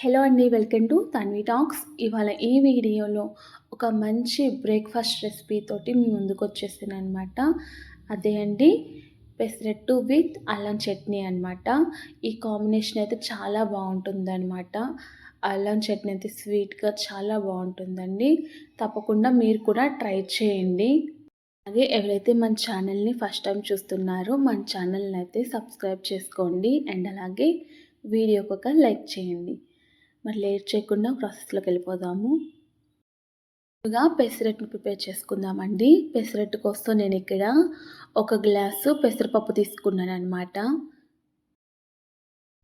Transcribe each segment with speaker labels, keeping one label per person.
Speaker 1: Hello అండి. Welcome to Tanvi talks. ఇవాళ ఈ వీడియోలో ఒక మంచి బ్రేక్‌ఫాస్ట్ రెసిపీ తోటి మీ ముందుకొచ్చేసాననమాట. అదే అండి పెసరట్టు విత్ అల్లం చట్నీ అనమాట. ఈ కాంబినేషన్ అయితే చాలా బావుంటుందనమాట. అల్లం చట్నీ అయితే స్వీట్‌గా చాలా బావుంటుందండి. తప్పకుండా మీరు కూడా ట్రై చేయండి. అలాగే ఎవరైతే మన ఛానల్‌ని ఫస్ట్ టైం చూస్తున్నారో మన ఛానల్‌ని అయితే సబ్స్క్రైబ్ చేసుకోండి. అండ్ అలాగే వీడియోకి ఒక లైక్ చేయండి. మరి లేట్ చేయకుండా ప్రాసెస్లోకి వెళ్ళిపోదాము. ముందుగా పెసరట్టును ప్రిపేర్ చేసుకుందామండి. పెసరట్టు కోసం నేను ఇక్కడ ఒక గ్లాసు పెసరపప్పు తీసుకున్నాను అనమాట.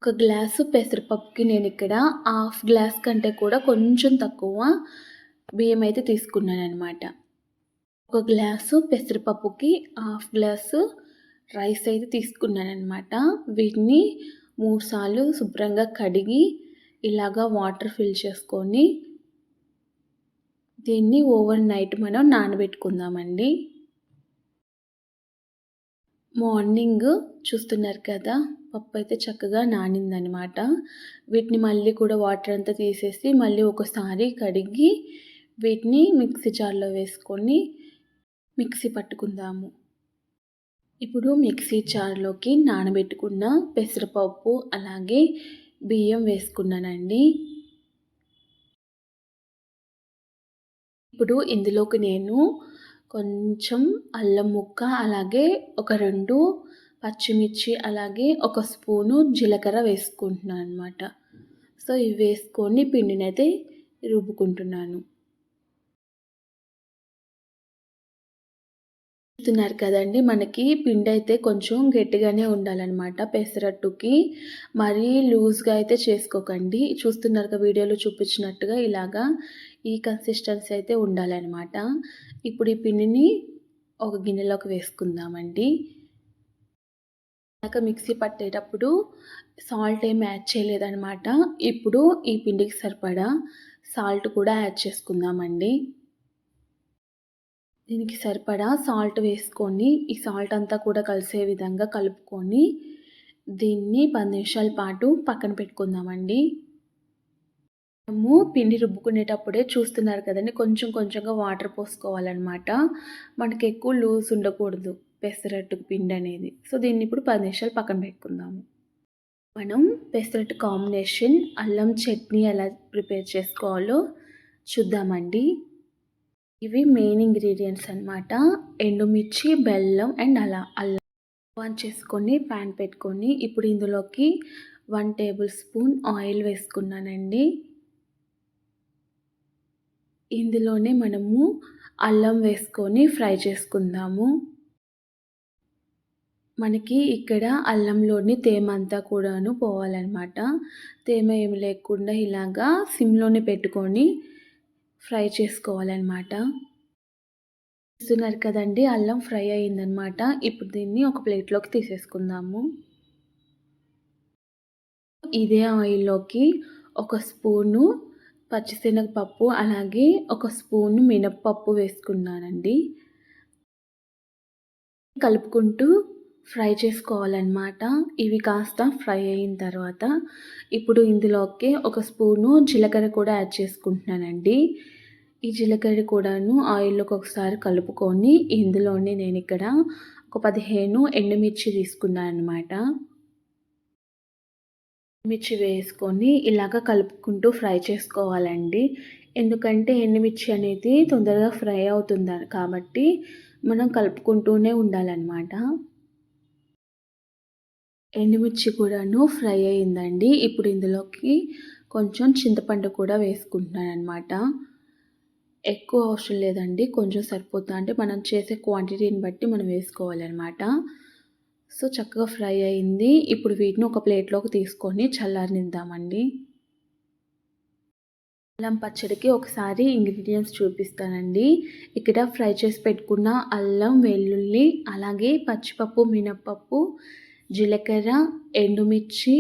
Speaker 1: ఒక గ్లాసు పెసరపప్పుకి నేను ఇక్కడ హాఫ్ గ్లాస్ కంటే కూడా కొంచెం తక్కువ బియ్యం అయితే తీసుకున్నాను అనమాట. ఒక గ్లాసు పెసరపప్పుకి హాఫ్ గ్లాసు రైస్ అయితే తీసుకున్నాను అనమాట. వీటిని 3 సార్లు శుభ్రంగా కడిగి ఇలాగా వాటర్ ఫిల్ చేసుకొని దీన్ని ఓవర్ నైట్ మనం నానబెట్టుకుందామండి. మార్నింగ్ చూస్తున్నారు కదా, పప్పు అయితే చక్కగా నానిందనమాట. వీటిని మళ్ళీ కూడా వాటర్ అంతా తీసేసి మళ్ళీ ఒకసారి కడిగి వీటిని మిక్సీ జార్లో వేసుకొని మిక్సీ పట్టుకుందాము. ఇప్పుడు మిక్సీ జార్లోకి నానబెట్టుకున్న పెసరపప్పు అలాగే బియ్యం వేసుకున్నానండి. ఇప్పుడు ఇందులోకి నేను కొంచెం అల్లం ముక్క, అలాగే ఒక 2 పచ్చిమిర్చి, అలాగే ఒక స్పూను జీలకర్ర వేసుకుంటున్నాను అనమాట. సో ఇవి వేసుకొని పిండినైతే రుబ్బుకుంటున్నాను. చూస్తున్నారు కదండి, మనకి పిండి అయితే కొంచెం గట్టిగానే ఉండాలన్నమాట. పెసరట్టుకి మరీ లూజ్గా అయితే చేసుకోకండి. చూస్తున్నారు కదా వీడియోలో చూపించినట్టుగా ఇలాగా ఈ కన్సిస్టెన్సీ అయితే ఉండాలన్నమాట. ఇప్పుడు ఈ పిండిని ఒక గిన్నెలోకి వేసుకుందామండి. ఇందాక మిక్సీ పట్టేటప్పుడు సాల్ట్ ఏమి యాడ్ చేయలేదన్నమాట. ఇప్పుడు ఈ పిండికి సరిపడా సాల్ట్ కూడా యాడ్ చేసుకుందామండి. దీనికి సరిపడా సాల్ట్ వేసుకొని ఈ సాల్ట్ అంతా కూడా కలిసే విధంగా కలుపుకొని దీన్ని 10 నిమిషాల పాటు పక్కన పెట్టుకుందామండి. మనము పిండి రుబ్బుకునేటప్పుడే చూస్తున్నారు కదండి, కొంచెం కొంచెంగా వాటర్ పోసుకోవాలన్నమాట. మనకి ఎక్కువ లూజ్ ఉండకూడదు పెసరట్టు పిండి అనేది. సో దీన్ని ఇప్పుడు 10 నిమిషాలు పక్కన పెట్టుకుందాము. మనం పెసరట్టు కాంబినేషన్ అల్లం చట్నీ ఎలా ప్రిపేర్ చేసుకోవాలో చూద్దామండి. ఇవి మెయిన్ ఇంగ్రీడియంట్స్ అనమాట. ఎండుమిర్చి, బెల్లం అండ్ అల్లం ఆన్ చేసుకొని ప్యాన్ పెట్టుకొని ఇప్పుడు ఇందులోకి 1 టేబుల్ స్పూన్ ఆయిల్ వేసుకున్నానండి. ఇందులోనే మనము అల్లం వేసుకొని ఫ్రై చేసుకుందాము. మనకి ఇక్కడ అల్లంలోని తేమ అంతా కూడాను పోవాలన్నమాట. తేమ ఏమి లేకుండా ఇలాగా సిమ్లోనే పెట్టుకొని ఫ్రై చేసుకోవాలన్నమాట. చూస్తున్నారు కదండి, అల్లం ఫ్రై అయిందనమాట. ఇప్పుడు దీన్ని ఒక ప్లేట్లోకి తీసేసుకుందాము. ఇదే ఆయిల్లోకి ఒక స్పూను పచ్చిశనగపప్పు, అలాగే ఒక స్పూను మినప్పప్పు వేసుకున్నానండి. కలుపుకుంటూ ఫ్రై చేసుకోవాలన్నమాట. ఇవి కాస్త ఫ్రై అయిన తర్వాత ఇప్పుడు ఇందులోకి ఒక స్పూను జీలకర్ర కూడా యాడ్ చేసుకుంటున్నానండి. ఈ జీలకర్ర కూడాను ఆయిల్లోకి ఒకసారి కలుపుకొని ఇందులోనే నేను ఇక్కడ ఒక 15 ఎండుమిర్చి తీసుకున్నాను అనమాట. ఎండుమిర్చి వేసుకొని ఇలాగ కలుపుకుంటూ ఫ్రై చేసుకోవాలండి. ఎందుకంటే ఎండుమిర్చి అనేది తొందరగా ఫ్రై అవుతుంది కాబట్టి మనం కలుపుకుంటూనే ఉండాలన్నమాట. ఎండుమిర్చి కూడాను ఫ్రై అయిందండి. ఇప్పుడు ఇందులోకి కొంచెం చింతపండు కూడా వేసుకుంటున్నాను అనమాట. ఎక్కువ అవసరం లేదండి, కొంచెం సరిపోతుంది. అంటే మనం చేసే క్వాంటిటీని బట్టి మనం వేసుకోవాలన్నమాట. సో చక్కగా ఫ్రై అయింది. ఇప్పుడు వీటిని ఒక ప్లేట్లోకి తీసుకొని చల్లారనిద్దామండి. అల్లం పచ్చడికి ఒకసారి ఇంగ్రీడియంట్స్ చూపిస్తానండి. ఇక్కడ ఫ్రై చేసి పెట్టుకున్న అల్లం, వెల్లుల్లి, అలాగే పచ్చిపప్పు, మినప్పప్పు, జీలకర్ర, ఎండుమిర్చి,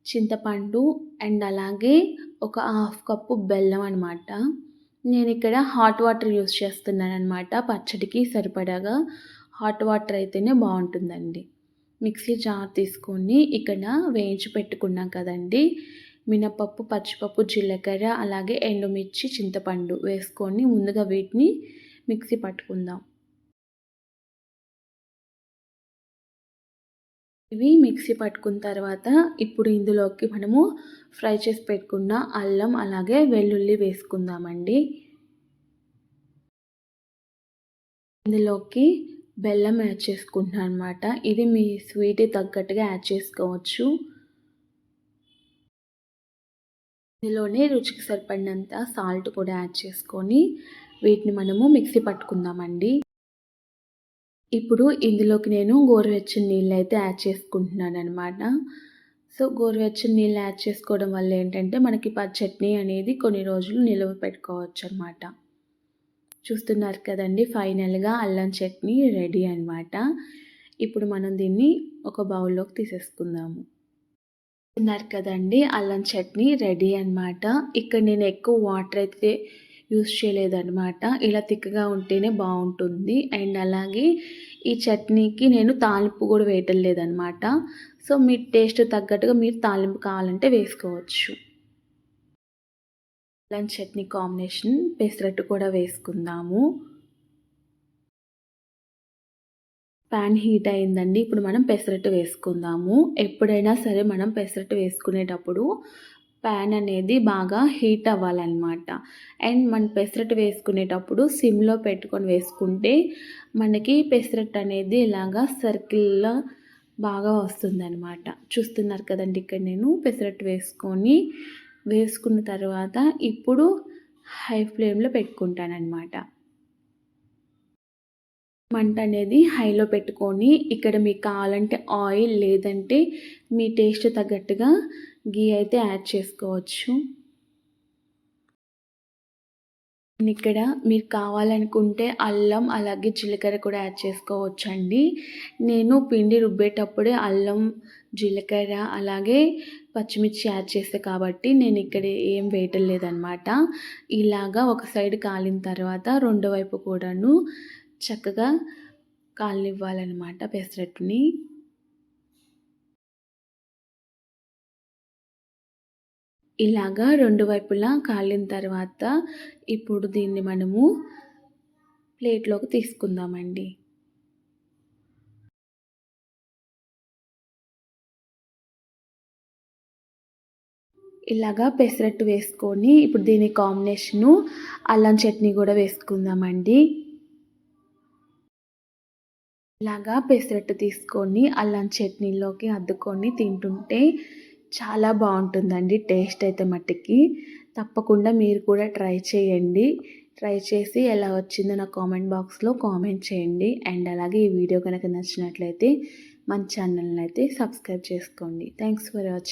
Speaker 1: చింతపండు అండ్ అలాగే ఒక హాఫ్ కప్పు బెల్లం అనమాట. నేను ఇక్కడ హాట్ వాటర్ యూస్ చేస్తున్నాను అనమాట. పచ్చడికి సరిపడాగా హాట్ వాటర్ అయితేనే బాగుంటుందండి. మిక్సీ జార్ తీసుకొని ఇక్కడ వేయించి పెట్టుకున్నాం కదండి, మినపప్పు, పచ్చిపప్పు, జీలకర్ర, అలాగే ఎండుమిర్చి, చింతపండు వేసుకొని ముందుగా వీటిని మిక్సీ పట్టుకుందాం. ఇవి మిక్సీ పట్టుకున్న తర్వాత ఇప్పుడు ఇందులోకి మనము ఫ్రై చేసి పెట్టుకున్న అల్లం అలాగే వెల్లుల్లి వేసుకుందామండి. ఇందులోకి బెల్లం యాడ్ చేసుకుంటున్నాను అనమాట. ఇది మీ స్వీట్‌కి తగ్గట్టుగా యాడ్ చేసుకోవచ్చు. ఇందులోనే రుచికి సరిపడినంత సాల్ట్ కూడా యాడ్ చేసుకొని వీటిని మనము మిక్సీ పట్టుకుందామండి. ఇప్పుడు ఇందులోకి నేను గోరువెచ్చని నీళ్ళైతే యాడ్ చేసుకుంటున్నాననమాట. సో, గోరువెచ్చని నీళ్ళు యాడ్ చేసుకోవడం వల్ల ఏంటంటే మనకి చట్నీ అనేది కొన్ని రోజులు నిలువ పెట్టుకోవచ్చనమాట. చూస్తున్నారు కదండీ, ఫైనల్‌గా అల్లం చట్నీ రెడీ అనమాట. ఇప్పుడు మనం దీన్ని ఒక బౌల్‌లోకి తీసేసుకుందాము. చూస్తున్నారు కదండీ, అల్లం చట్నీ రెడీ అనమాట. ఇక్కడ నేను ఎక్కువ వాటర్ అయితే యూజ్ చేయలేదనమాట. ఇలా తిక్కగా ఉంటేనే బాగుంటుంది. అండ్ అలాగే ఈ చట్నీకి నేను తాలింపు కూడా వేయటం లేదనమాట. సో, మీ టేస్ట్ తగ్గట్టుగా మీరు తాలింపు కావాలంటే వేసుకోవచ్చు. అల్లం చట్నీ కాంబినేషన్ పెసరట్టు కూడా వేసుకుందాము. పాన్ హీట్ అయిందండి. ఇప్పుడు మనం పెసరట్టు వేసుకుందాము. ఎప్పుడైనా సరే మనం పెసరట్టు వేసుకునేటప్పుడు పాన్ అనేది బాగా హీట్ అవ్వాలన్నమాట. అండ్ మనం పెసరట్టు వేసుకునేటప్పుడు సిమ్‌లో పెట్టుకొని వేసుకుంటే మనకి పెసరట్టు అనేది ఇలాగా సర్కిల్‌లో బాగా వస్తుందన్నమాట. చూస్తున్నారు కదండీ, ఇక్కడ నేను పెసరట్టు వేసుకున్న తర్వాత ఇప్పుడు హై ఫ్లేమ్‌లో పెట్టుకుంటానన్నమాట. మంట అనేది హైలో పెట్టుకొని ఇక్కడ మీకు కావాలంటే ఆయిల్ లేదంటే మీ టేస్ట్ తగ్గట్టుగా ఘీ అయితే యాడ్ చేసుకోవచ్చు. ఇక్కడ మీరు కావాలనుకుంటే అల్లం అలాగే జీలకర్ర కూడా యాడ్ చేసుకోవచ్చండి. నేను పిండి రుబ్బేటప్పుడే అల్లం, జీలకర్ర అలాగే పచ్చిమిర్చి యాడ్ చేసా కాబట్టి నేను ఇక్కడ ఏం వేయటం లేదనమాట. ఇలాగా ఒక సైడ్ కాలిన తర్వాత రెండో వైపు కూడాను చక్కగా కాలనివ్వాలన్నమాట పెసరట్టుని. ఇలాగా రెండు వైపులా కాలిన తర్వాత ఇప్పుడు దీన్ని మనము ప్లేట్లోకి తీసుకుందామండి. ఇలాగా పెసరట్టు వేసుకొని ఇప్పుడు దీని కాంబినేషను అల్లం చట్నీ కూడా వేసుకుందామండి. ఇలాగా పెసరట్టు తీసుకొని అల్లం చట్నీలోకి అద్దుకొని తింటుంటే చాలా బాగుంటుందండి టేస్ట్ అయితే మట్టికి. తప్పకుండా మీరు కూడా ట్రై చేయండి. ట్రై చేసి ఎలా వచ్చిందో నా కామెంట్ బాక్స్‌లో కామెంట్ చేయండి. అండ్ అలాగే ఈ వీడియో కనుక నచ్చినట్లయితే మన ఛానల్‌ని అయితే సబ్స్క్రైబ్ చేసుకోండి. Thanks for watching.